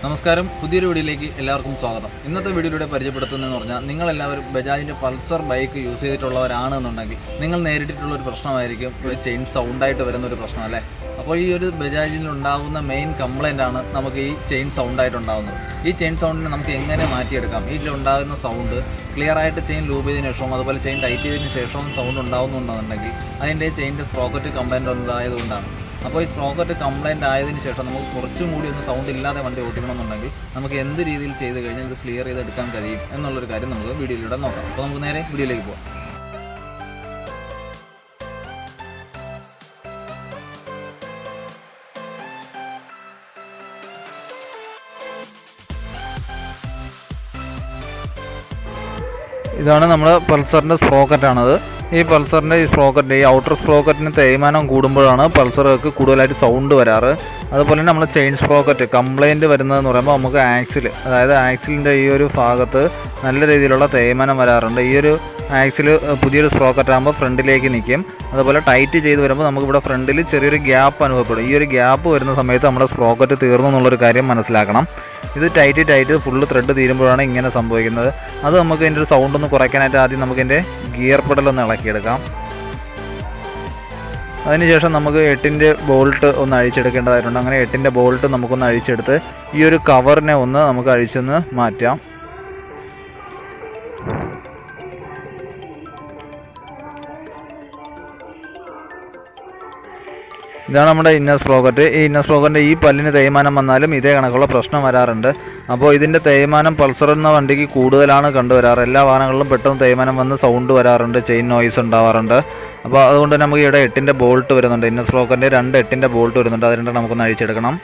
നമസ്കാരം, പുതിയൊരു വീഡിയോയിലേക്ക് എല്ലാവർക്കും സ്വാഗതം. ഇന്നത്തെ വീഡിയോയിലൂടെ പരിചയപ്പെടുത്തുന്നതെന്ന് പറഞ്ഞാൽ നിങ്ങളെല്ലാവരും ബജാജിൻ്റെ പൾസർ ബൈക്ക് യൂസ് ചെയ്തിട്ടുള്ളവരാണെന്നുണ്ടെങ്കിൽ നിങ്ങൾ നേരിട്ടിട്ടുള്ളൊരു പ്രശ്നമായിരിക്കും ചെയിൻ സൗണ്ടായിട്ട് വരുന്നൊരു പ്രശ്നം അല്ലേ. അപ്പോൾ ഈ ഒരു ബജാജിൽ ഉണ്ടാകുന്ന മെയിൻ കംപ്ലൈൻ്റ് ആണ് നമുക്ക് ഈ ചെയിൻ സൗണ്ടായിട്ടുണ്ടാകുന്നത്. ഈ ചെയിൻ സൗണ്ടിനെ നമുക്ക് എങ്ങനെ മാറ്റിയെടുക്കാം? ഇതിലുണ്ടാകുന്ന സൗണ്ട് ക്ലിയർ ആയിട്ട് ചെയിൻ ലൂബ് ചെയ്തതിന് ശേഷവും അതുപോലെ ചെയിൻ ടൈറ്റ് ചെയ്തതിന് ശേഷവും സൗണ്ട് ഉണ്ടാകുന്നുണ്ടെന്നുണ്ടെങ്കിൽ അതിൻ്റെ ചെയിൻ്റെ സ്പ്രോക്കറ്റ് കംപ്ലൈൻറ്റ് ഉണ്ടായതുകൊണ്ടാണ്. അപ്പോൾ ഈ സ്പ്രോക്കറ്റ് കംപ്ലൈൻറ്റ് ആയതിനു ശേഷം നമുക്ക് കുറച്ചും കൂടി ഒന്ന് സൗണ്ട് ഇല്ലാതെ വണ്ടി ഓടിക്കണമെന്നുണ്ടെങ്കിൽ നമുക്ക് എന്ത് രീതിയിൽ ചെയ്ത് കഴിഞ്ഞാൽ ഇത് ക്ലിയർ ചെയ്തെടുക്കാൻ കഴിയും എന്നുള്ളൊരു കാര്യം നമുക്ക് വീഡിയോയിലൂടെ നോക്കാം. അപ്പോൾ നമുക്ക് നേരെ വീഡിയോയിലേക്ക് പോകാം. ഇതാണ് നമ്മുടെ പൾസറിൻ്റെ സ്പ്രോക്കറ്റാണത്. ഈ പൾസറിൻ്റെ ഈ സ്പ്രോക്കറ്റ്, ഈ ഔട്ടർ സ്പ്രോക്കറ്റിന് തേയ്മാനം കൂടുമ്പോഴാണ് പൾസറുകൾക്ക് കൂടുതലായിട്ട് സൗണ്ട് വരാറ്. അതുപോലെ തന്നെ നമ്മൾ ചെയിൻ സ്പ്രോക്കറ്റ് കംപ്ലൈൻറ്റ് വരുന്നതെന്ന് പറയുമ്പോൾ നമുക്ക് അതായത് ആക്സിലിൻ്റെ ഈ ഒരു ഭാഗത്ത് നല്ല രീതിയിലുള്ള തേയ്മാനം വരാറുണ്ട്. ഈ ഒരു ആക്സിൽ പുതിയൊരു സ്പ്രോക്കറ്റ് ആകുമ്പോൾ ഫ്രണ്ടിലേക്ക് നിൽക്കും. അതുപോലെ ടൈറ്റ് ചെയ്ത് വരുമ്പോൾ നമുക്കിവിടെ ഫ്രണ്ടിൽ ചെറിയൊരു ഗ്യാപ്പ് അനുഭവപ്പെടും. ഈ ഒരു ഗ്യാപ്പ് വരുന്ന സമയത്ത് നമ്മുടെ സ്പ്രോക്കറ്റ് തീർന്നു എന്നുള്ളൊരു കാര്യം മനസ്സിലാക്കണം. ഇത് ടൈറ്റ് ഫുള്ള് ത്രെഡ് തീരുമ്പോഴാണ് ഇങ്ങനെ സംഭവിക്കുന്നത്. അത് നമുക്ക് ഇതിൻ്റെ ഒരു സൗണ്ട് ഒന്ന് കുറയ്ക്കാനായിട്ട് ആദ്യം നമുക്കിതിൻ്റെ ഗിയർ പെഡലൊന്ന് ഇളക്കിയെടുക്കാം. അതിനുശേഷം നമുക്ക് 8-ൻ്റെ ബോൾട്ട് ഒന്ന് അഴിച്ചെടുക്കേണ്ടതായിട്ടുണ്ട്. അങ്ങനെ 8-ൻ്റെ ബോൾട്ട് നമുക്കൊന്ന് അഴിച്ചെടുത്ത് ഈ ഒരു കവറിനെ ഒന്ന് നമുക്ക് അഴിച്ചൊന്ന് മാറ്റാം. ഇതാണ് നമ്മുടെ ഇന്നർ സ്പ്രോക്കറ്റ്. ഈ ഇന്നർ സ്പ്രോക്കറ്റിൻ്റെ ഈ പല്ലിന് തേയ്മാനം വന്നാലും ഇതേ കണക്കുള്ള പ്രശ്നം വരാറുണ്ട്. അപ്പോൾ ഇതിൻ്റെ തേയ്മാനം പൾസർ എന്ന വണ്ടിക്ക് കൂടുതലാണ് കണ്ടുവരാറ്. എല്ലാ വാഹനങ്ങളിലും പെട്ടെന്ന് തേയ്മാനം വന്ന് സൗണ്ട് വരാറുണ്ട്, ചെയിൻ നോയ്സ് ഉണ്ടാവാറുണ്ട്. അപ്പോൾ അതുകൊണ്ട് തന്നെ നമുക്ക് ഇവിടെ 8-ൻ്റെ ബോൾട്ട് വരുന്നുണ്ട്. ഇന്നർ സ്പ്രോക്കറ്റിൻ്റെ 2 8-ൻ്റെ ബോൾട്ട് വരുന്നുണ്ട്. അത് രണ്ടും നമുക്കൊന്ന് അഴിച്ചെടുക്കണം.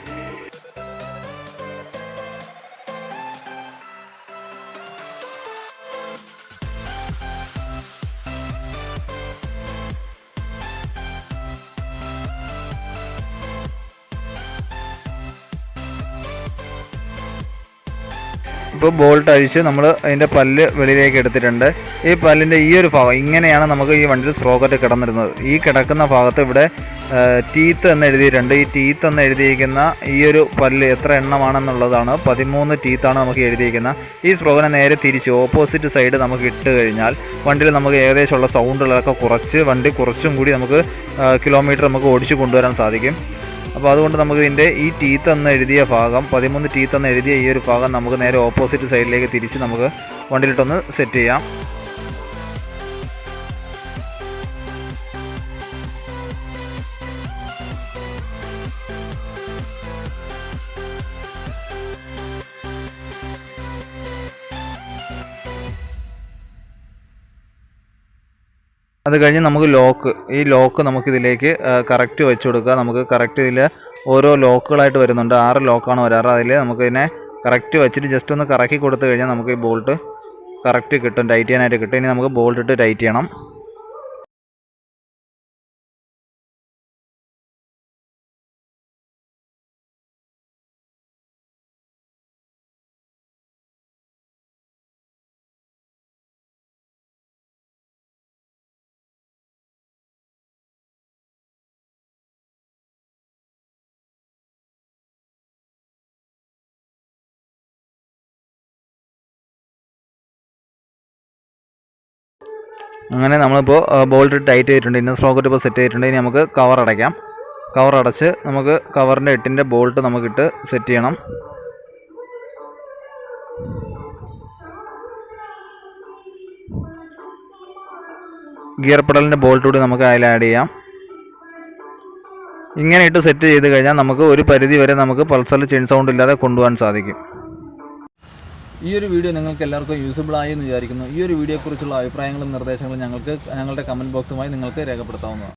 ഇപ്പോൾ ബോൾട്ട് അഴിച്ച് നമ്മൾ അതിൻ്റെ പല്ല് വെളിയിലേക്ക് എടുത്തിട്ടുണ്ട്. ഈ പല്ലിൻ്റെ ഈ ഒരു ഭാഗം ഇങ്ങനെയാണ് നമുക്ക് ഈ വണ്ടിയിൽ സ്പ്രോക്കറ്റ് കിടന്നിരുന്നത്. ഈ കിടക്കുന്ന ഭാഗത്ത് ഇവിടെ ടീത്ത് എന്ന് എഴുതിയിട്ടുണ്ട്. ഈ ടീത്ത് എന്ന് എഴുതിയിരിക്കുന്ന ഈ ഒരു പല്ല് എത്ര എണ്ണമാണെന്നുള്ളതാണ്. 13 ടീത്താണ് നമുക്ക് എഴുതിയിരിക്കുന്നത്. ഈ സ്പ്രോക്കറ്റിനെ നേരെ തിരിച്ച് ഓപ്പോസിറ്റ് സൈഡ് നമുക്ക് ഇട്ട് കഴിഞ്ഞാൽ വണ്ടിയിൽ നമുക്ക് ഏകദേശമുള്ള സൗണ്ടുകളൊക്കെ കുറച്ച് വണ്ടി കുറച്ചും കൂടി നമുക്ക് കിലോമീറ്റർ നമുക്ക് ഓടിച്ചു കൊണ്ടുവരാൻ സാധിക്കും. അപ്പോൾ അതുകൊണ്ട് നമുക്ക് ഇതിൻ്റെ ഈ ടീത്ത് എന്ന് എഴുതിയ ഭാഗം 13 ടീത്ത് എന്ന് എഴുതിയ ഈ ഒരു ഭാഗം നമുക്ക് നേരെ ഓപ്പോസിറ്റ് സൈഡിലേക്ക് തിരിച്ച് നമുക്ക് വണ്ടിയിലിട്ടൊന്ന് സെറ്റ് ചെയ്യാം. അത് കഴിഞ്ഞ് നമുക്ക് ഈ ലോക്ക് നമുക്കിതിലേക്ക് കറക്റ്റ് വെച്ച് കൊടുക്കുക. നമുക്ക് കറക്റ്റ് ഇതിൽ ഓരോ ലോക്കുകളായിട്ട് വരുന്നുണ്ട്. 6 ലോക്കാണ് വരാറ്. അതിൽ നമുക്കിതിനെ കറക്റ്റ് വെച്ചിട്ട് ജസ്റ്റ് ഒന്ന് കറക്കി കൊടുത്തു കഴിഞ്ഞാൽ നമുക്ക് ഈ ബോൾട്ട് കറക്റ്റ് കിട്ടും, ടൈറ്റ് ചെയ്യാനായിട്ട് കിട്ടും. ഇനി നമുക്ക് ബോൾട്ട് ഇട്ട് ടൈറ്റ് ചെയ്യണം. അങ്ങനെ നമ്മളിപ്പോൾ ബോൾട്ട് ടൈറ്റ് ചെയ്തിട്ടുണ്ട്. ഇന്നർ സ്പ്രോക്കറ്റ് ഇപ്പോൾ സെറ്റ് ചെയ്തിട്ടുണ്ട്. ഇനി നമുക്ക് കവർ അടയ്ക്കാം. കവർ അടച്ച് നമുക്ക് കവറിൻ്റെ 8-ൻ്റെ ബോൾട്ട് നമുക്കിട്ട് സെറ്റ് ചെയ്യണം. ഗിയർ പെഡലിൻ്റെ ബോൾട്ട് കൂടി നമുക്ക് അതിൽ ആഡ് ചെയ്യാം. ഇങ്ങനെ ഇട്ട് സെറ്റ് ചെയ്ത് കഴിഞ്ഞാൽ നമുക്ക് ഒരു പരിധി വരെ നമുക്ക് പൾസറിൽ ചെയിൻ സൗണ്ട് ഇല്ലാതെ കൊണ്ടുപോകാൻ സാധിക്കും. ഈ ഒരു വീഡിയോ നിങ്ങൾക്ക് എല്ലാവർക്കും യൂസ്ഫുൾ ആയി എന്ന് വിചാരിക്കുന്നു. ഈ ഒരു വീഡിയോയെക്കുറിച്ചുള്ള അഭിപ്രായങ്ങളും നിർദ്ദേശങ്ങളും ഞങ്ങളുടെ കമൻറ്റ് ബോക്സുമായി നിങ്ങൾക്ക് രേഖപ്പെടുത്താവുന്നതാണ്.